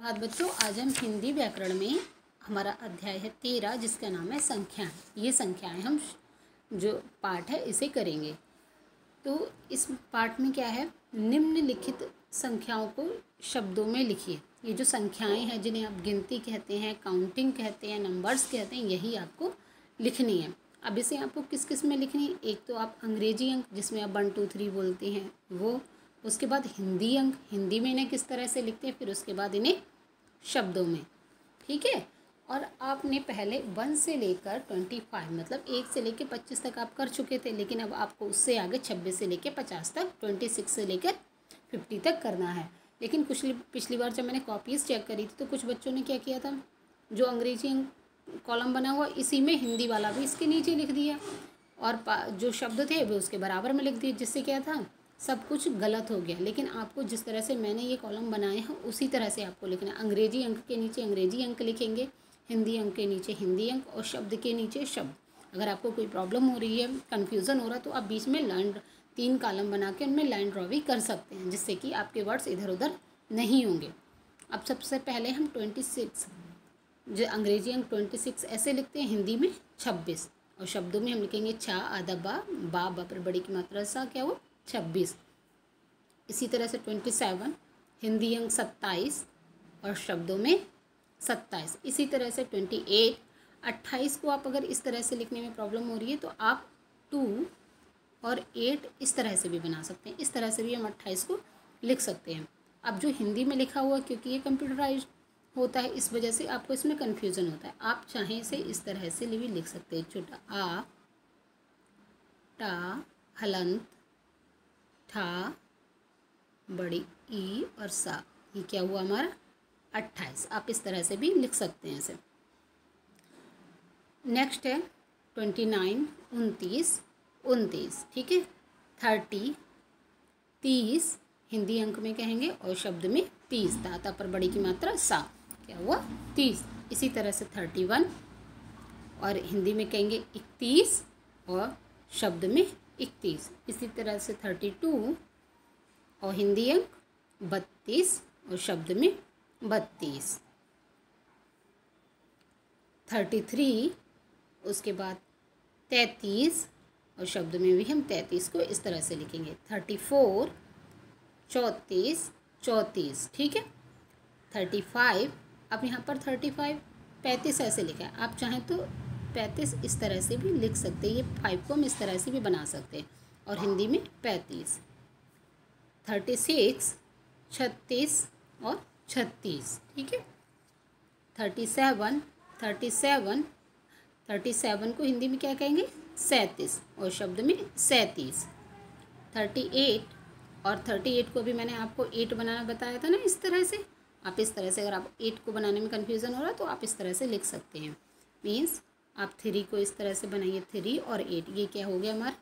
सुप्रभात बच्चों, आज हम हिंदी व्याकरण में हमारा अध्याय है 13 जिसका नाम है संख्याएं। ये संख्याएं हम जो पाठ है इसे करेंगे। तो इस पाठ में क्या है, निम्नलिखित संख्याओं को शब्दों में लिखिए। ये जो संख्याएं हैं जिन्हें आप गिनती कहते हैं, काउंटिंग कहते हैं, नंबर्स कहते हैं, यही आपको लिखनी है। अब इसे आपको किस किस में लिखनी है? एक तो आप अंग्रेजी अंक जिसमें आप 1 2 3 बोलते हैं वो, उसके बाद हिंदी अंक, हिंदी में इन्हें किस तरह से लिखते हैं, फिर उसके बाद इन्हें शब्दों में, ठीक है। और आपने पहले 1 से लेकर 25 मतलब 1 से लेकर 25 तक आप कर चुके थे, लेकिन अब आपको उससे आगे 26 से लेकर 50 तक, 26 से लेकर 50 तक करना है। लेकिन पिछली बार जब मैंने कॉपीज़ चेक करी थी तो कुछ बच्चों ने क्या किया था, जो अंग्रेजी कॉलम बना हुआ इसी में हिंदी वाला भी इसके नीचे लिख दिया और जो शब्द थे वो उसके बराबर में लिख दिए, जिससे क्या था, सब कुछ गलत हो गया। लेकिन आपको जिस तरह से मैंने ये कॉलम बनाए हैं उसी तरह से आपको लिखना है। अंग्रेजी अंक के नीचे अंग्रेजी अंक लिखेंगे, हिंदी अंक के नीचे हिंदी अंक और शब्द के नीचे शब्द। अगर आपको कोई प्रॉब्लम हो रही है, कन्फ्यूज़न हो रहा है, तो आप बीच में लाइन 3 कॉलम बना के उनमें लाइन ड्रॉ भी कर सकते हैं, जिससे कि आपके वर्ड्स इधर उधर नहीं होंगे। अब सबसे पहले हम 26 जो अंग्रेजी अंक 26 ऐसे लिखते हैं, हिंदी में 26 और शब्दों में हम लिखेंगे छा आधा बा पर बड़ी की मात्रा सा, क्या वो 26। इसी तरह से 27 हिंदी अंक 27 और शब्दों में 27। इसी तरह से 28 को आप अगर इस तरह से लिखने में प्रॉब्लम हो रही है तो आप 2 और 8 इस तरह से भी बना सकते हैं। इस तरह से भी हम 28 को लिख सकते हैं। अब जो हिंदी में लिखा हुआ, क्योंकि ये कंप्यूटराइज्ड होता है इस वजह से आपको इसमें कन्फ्यूज़न होता है। आप चाहें इसे इस तरह से भी लिख सकते हैं, छोटा आ टा हलंत ठा बड़ी ई और सा, ये क्या हुआ हमारा 28। आप इस तरह से भी लिख सकते हैं इसे। नेक्स्ट है 29 29, ठीक है। 30 हिंदी अंक में कहेंगे और शब्द में 30, ताता पर बड़ी की मात्रा सा, क्या हुआ 30। इसी तरह से 31 और हिंदी में कहेंगे 31 और शब्द में 31। इसी तरह से 32 और हिंदी अंक 32 और शब्द में 32। 33 उसके बाद 33 और शब्द में भी हम 33 को इस तरह से लिखेंगे। 34 34, ठीक है। 35 अब यहाँ पर 35 ऐसे लिखा है, आप चाहें तो 35 इस तरह से भी लिख सकते हैं। ये 5 को हम इस तरह से भी बना सकते हैं और हिंदी में 35। 36 36 और 36, ठीक है। 37 को हिंदी में क्या कहेंगे 37 और शब्द में 37। 38 और 38 को भी मैंने आपको 8 बनाना बताया था ना, इस तरह से। आप इस तरह से, अगर आप 8 को बनाने में कन्फ्यूज़न हो रहा है तो आप इस तरह से लिख सकते हैं। मीन्स आप 3 को इस तरह से बनाइए, 3 और 8, ये क्या हो गया हमारा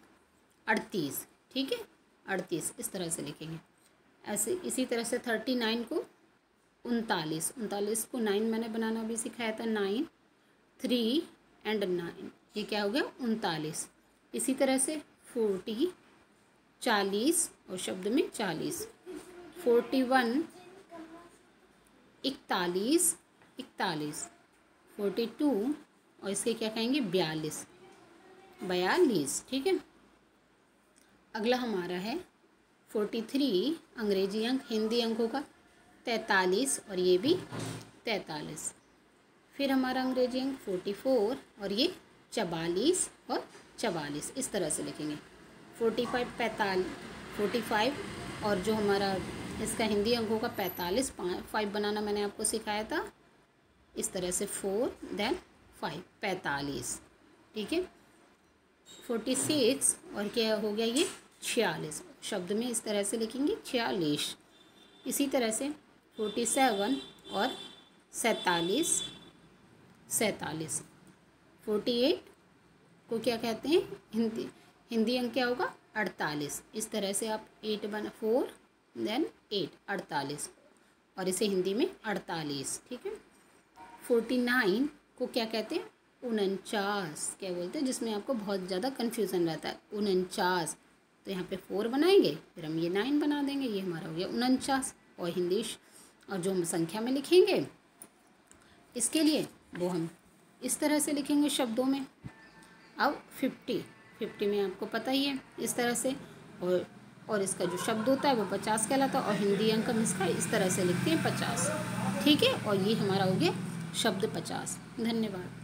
38, ठीक है। 38 इस तरह से लिखेंगे ऐसे। इसी तरह से 39 को 39 को 9 मैंने बनाना भी सिखाया था, 9 3 एंड 9, ये क्या हो गया 39। इसी तरह से 40 40 और शब्द में 40। 41 41 42 और इसके क्या कहेंगे 42, ठीक है। अगला हमारा है 43 अंग्रेजी अंक हिंदी अंकों का 43 और ये भी 43। फिर हमारा अंग्रेजी अंक 44 और ये 44 और 44 इस तरह से लिखेंगे। 45 और जो हमारा इसका हिंदी अंकों का 45, 5 बनाना मैंने आपको सिखाया था, इस तरह से 4 देन 5 45, ठीक है। 46 और क्या हो गया ये 46, शब्द में इस तरह से लिखेंगे 46। इसी तरह से 47 और 47। 48 को क्या कहते हैं हिंदी अंक क्या होगा 48। इस तरह से आप 4 देन 8 48 और इसे हिंदी में 48, ठीक है। 49 को क्या कहते हैं 49, क्या बोलते हैं, जिसमें आपको बहुत ज़्यादा कन्फ्यूज़न रहता है 49। तो यहाँ पे 4 बनाएंगे, फिर हम ये 9 बना देंगे, ये हमारा हो गया 49। और और जो हम संख्या में लिखेंगे इसके लिए वो हम इस तरह से लिखेंगे शब्दों में। अब 50 में आपको पता ही है इस तरह से, और इसका जो शब्द होता है वो 50 कहलाता है, और हिंदी अंक हम इसका इस तरह से लिखते हैं 50। ठीक है, और ये हमारा हो गया शब्द 50। धन्यवाद।